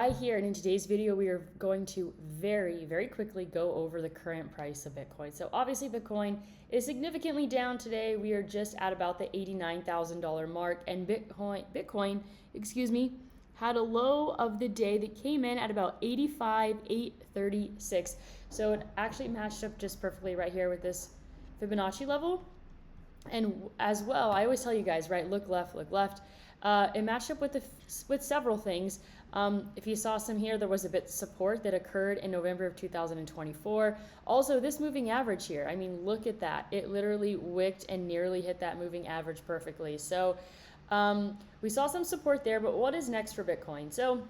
Here, and in today's video we are going to very quickly go over the current price of Bitcoin. So obviously Bitcoin is significantly down today. We are just at about the $89,000 mark, and Bitcoin, had a low of the day that came in at about 85,836. So it actually matched up just perfectly right here with this Fibonacci level. And as well, I always tell you guys, right, look left, look left. It matched up with several things. If you saw some here, there was a bit of support that occurred in November of 2024. Also, this moving average here, I mean, look at that. It literally wicked and nearly hit that moving average perfectly. So we saw some support there, but what is next for Bitcoin? So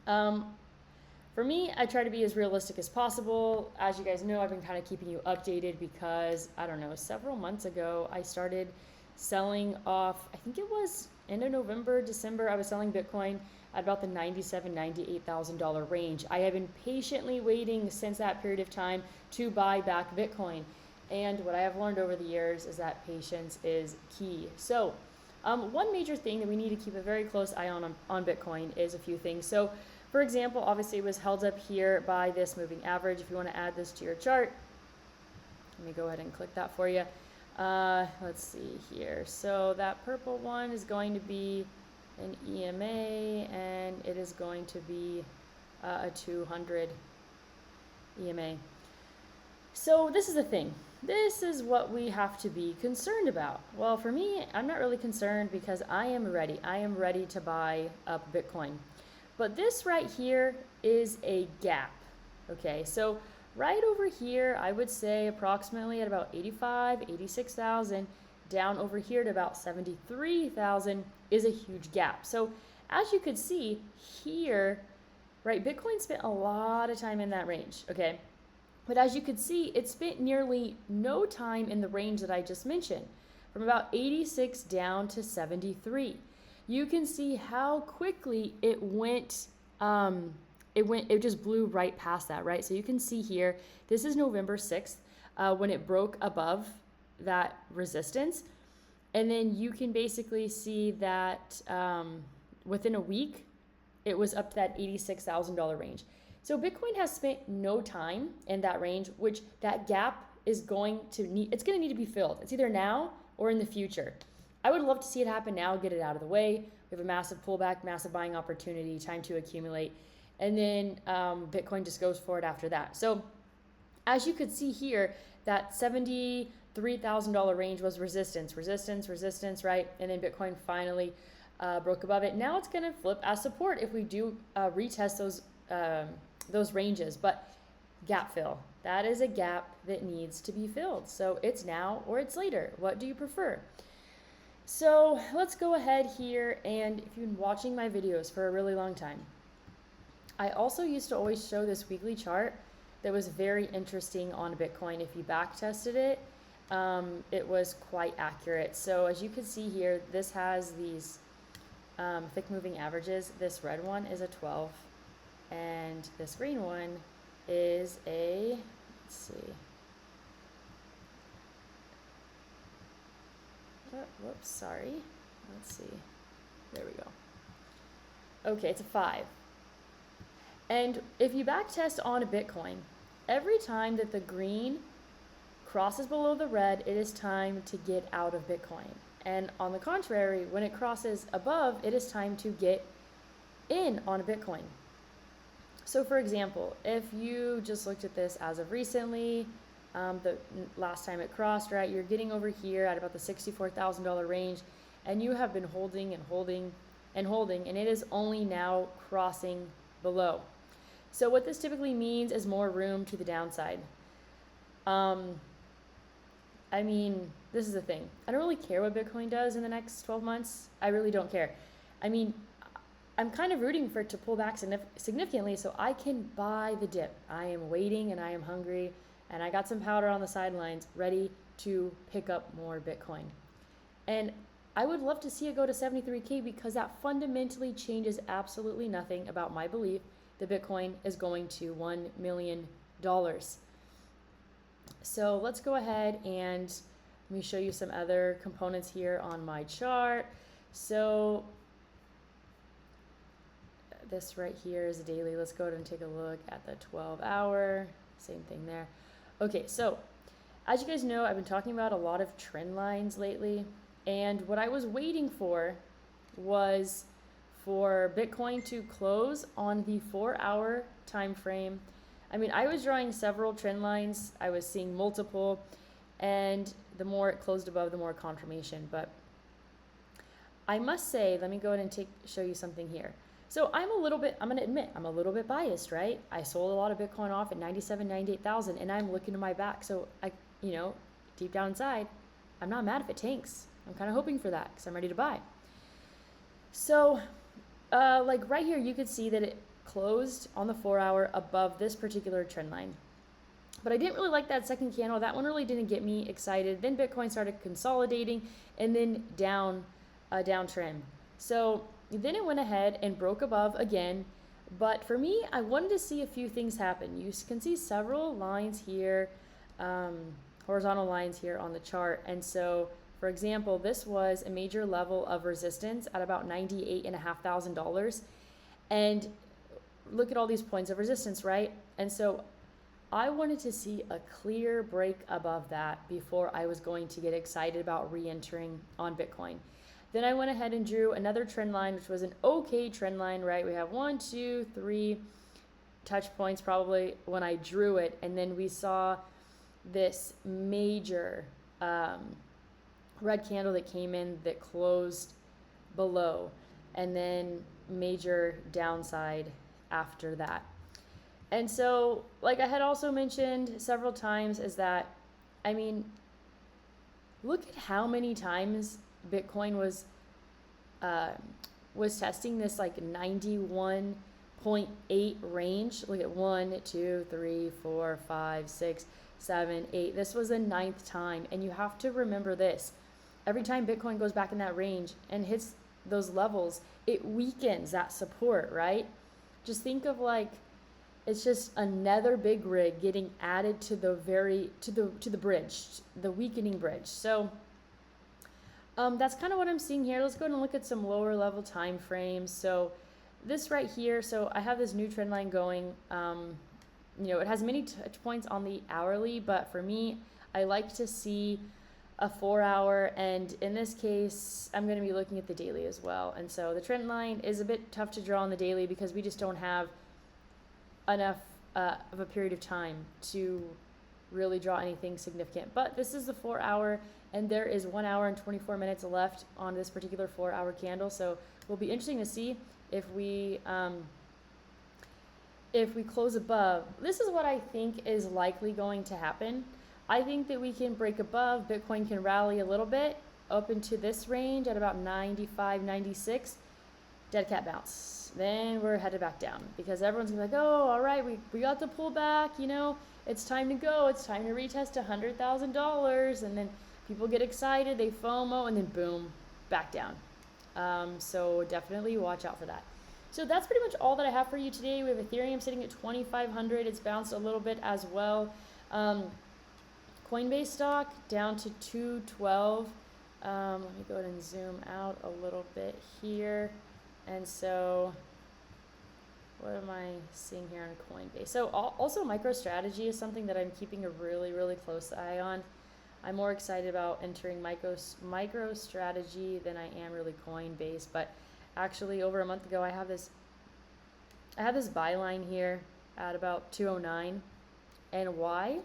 for me, I try to be as realistic as possible. As you guys know, I've been kind of keeping you updated because, I don't know, several months ago, I started selling off, I think it was end of November, December, I was selling Bitcoin at about the $97,000, $98,000 range. I have been patiently waiting since that period of time to buy back Bitcoin. And what I have learned over the years is that patience is key. So one major thing that we need to keep a very close eye on Bitcoin is a few things. So for example, obviously it was held up here by this moving average. If you want to add this to your chart, let me go ahead and click that for you. Let's see here. So that purple one is going to be an EMA, and it is going to be a 200 EMA. So this is the thing. This is what we have to be concerned about. Well, for me, I'm not really concerned because I am ready. I am ready to buy up Bitcoin. But this right here is a gap. Okay, so right over here, I would say approximately at about 85, 86,000, down over here to about 73,000 is a huge gap. So as you could see here, right, Bitcoin spent a lot of time in that range, okay? But as you could see, it spent nearly no time in the range that I just mentioned, from about 86 down to 73. You can see how quickly it went, it just blew right past that, right? So you can see here, this is November 6th, when it broke above that resistance. And then you can basically see that within a week, it was up to that $86,000 range. So Bitcoin has spent no time in that range, which that gap is going to need to be filled. It's either now or in the future. I would love to see it happen now, get it out of the way. We have a massive pullback, massive buying opportunity, time to accumulate. And then Bitcoin just goes forward after that. So as you could see here, that $73,000 range was resistance, right? And then Bitcoin finally broke above it. Now it's going to flip as support if we do retest those ranges. But gap fill, that is a gap that needs to be filled. So it's now or it's later. What do you prefer? So let's go ahead here, and if you've been watching my videos for a really long time, I also used to always show this weekly chart that was very interesting on Bitcoin. If you back tested it, it was quite accurate. So as you can see here, this has these thick moving averages. This red one is a 12, and this green one is a, let's see, whoops, sorry. Let's see. There we go. Okay, it's a 5. And if you back test on a Bitcoin, every time that the green crosses below the red, it is time to get out of Bitcoin. And on the contrary, when it crosses above, it is time to get in on a Bitcoin. So for example, if you just looked at this as of recently, the last time it crossed, right, you're getting over here at about the $64,000 range, and you have been holding and holding and holding, and it is only now crossing below. So what this typically means is more room to the downside. I mean, this is the thing. I don't really care what Bitcoin does in the next 12 months. I really don't care. I mean, I'm kind of rooting for it to pull back significantly so I can buy the dip. I am waiting and I am hungry, and I got some powder on the sidelines ready to pick up more Bitcoin. And I would love to see it go to 73K because that fundamentally changes absolutely nothing about my belief that Bitcoin is going to $1 million. So let's go ahead and let me show you some other components here on my chart. So this right here is a daily. Let's go ahead and take a look at the 12-hour. Same thing there. Okay, so as you guys know, I've been talking about a lot of trend lines lately, and what I was waiting for was for Bitcoin to close on the 4-hour time frame. I mean, I was drawing several trend lines. I was seeing multiple, and the more it closed above, the more confirmation. But I must say, let me go ahead and show you something here. So I'm going to admit, I'm a little bit biased, right? I sold a lot of Bitcoin off at 97, 98,000, and I'm looking to my back. So deep down inside, I'm not mad if it tanks. I'm kind of hoping for that because I'm ready to buy. So, like right here, you could see that it closed on the 4-hour above this particular trend line. But I didn't really like that second candle. That one really didn't get me excited. Then Bitcoin started consolidating and then downtrend. So then it went ahead and broke above again. But for me, I wanted to see a few things happen. You can see several lines here, horizontal lines here on the chart. And so, for example, this was a major level of resistance at about $98,500. And look at all these points of resistance, right? And so I wanted to see a clear break above that before I was going to get excited about re-entering on Bitcoin. Then I went ahead and drew another trend line, which was an okay trend line, right? We have 1, 2, 3 touch points probably when I drew it. And then we saw this major red candle that came in that closed below, and then major downside after that. And so, like I had also mentioned several times, is that, I mean, look at how many times Bitcoin was testing this like 91.8 range. Look at 1, 2, 3, 4, 5, 6, 7, 8. This was the 9th time. And you have to remember this. Every time Bitcoin goes back in that range and hits those levels, it weakens that support, right? Just think of like, it's just another big rig getting added to the bridge, the weakening bridge. So that's kind of what I'm seeing here. Let's go ahead and look at some lower level time frames. So this right here, so I have this new trend line going. It has many touch points on the hourly, but for me, I like to see a 4-hour, and in this case, I'm going to be looking at the daily as well. And so the trend line is a bit tough to draw on the daily because we just don't have enough of a period of time to really draw anything significant. But this is the 4-hour, and there is 1 hour and 24 minutes left on this particular 4-hour candle. So it will be interesting to see if we close above. This is what I think is likely going to happen. I think that we can break above. Bitcoin can rally a little bit up into this range at about 95, 96. Dead cat bounce. Then we're headed back down because everyone's gonna be like, oh, all right, we got the pullback, it's time to go. It's time to retest $100,000. And then people get excited, they FOMO, and then boom, back down. So definitely watch out for that. So that's pretty much all that I have for you today. We have Ethereum sitting at 2,500. It's bounced a little bit as well. Coinbase stock down to 212. Let me go ahead and zoom out a little bit here. And so what am I seeing here on Coinbase? So also MicroStrategy is something that I'm keeping a really, really close eye on. I'm more excited about entering MicroStrategy than I am really Coinbase. But actually over a month ago, I have this byline here at about 209. And why?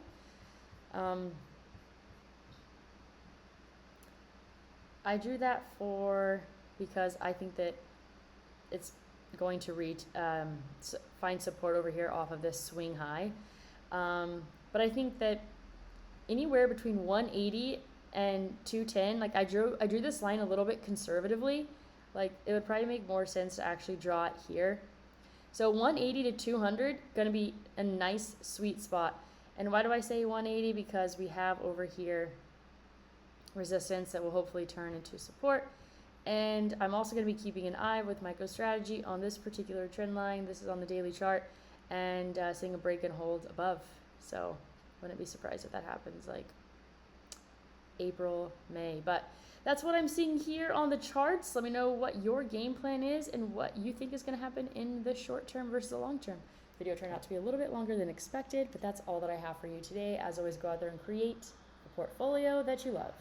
I drew that because I think that it's going to find support over here off of this swing high. But I think that anywhere between 180 and 210, like I drew this line a little bit conservatively. Like it would probably make more sense to actually draw it here. So 180 to 200 going to be a nice sweet spot. And why do I say 180? Because we have over here resistance that will hopefully turn into support. And I'm also going to be keeping an eye with MicroStrategy on this particular trend line. This is on the daily chart, and seeing a break and hold above. So wouldn't be surprised if that happens like April, May. But that's what I'm seeing here on the charts. Let me know what your game plan is and what you think is going to happen in the short term versus the long term. Video turned out to be a little bit longer than expected, but that's all that I have for you today. As always, go out there and create a portfolio that you love.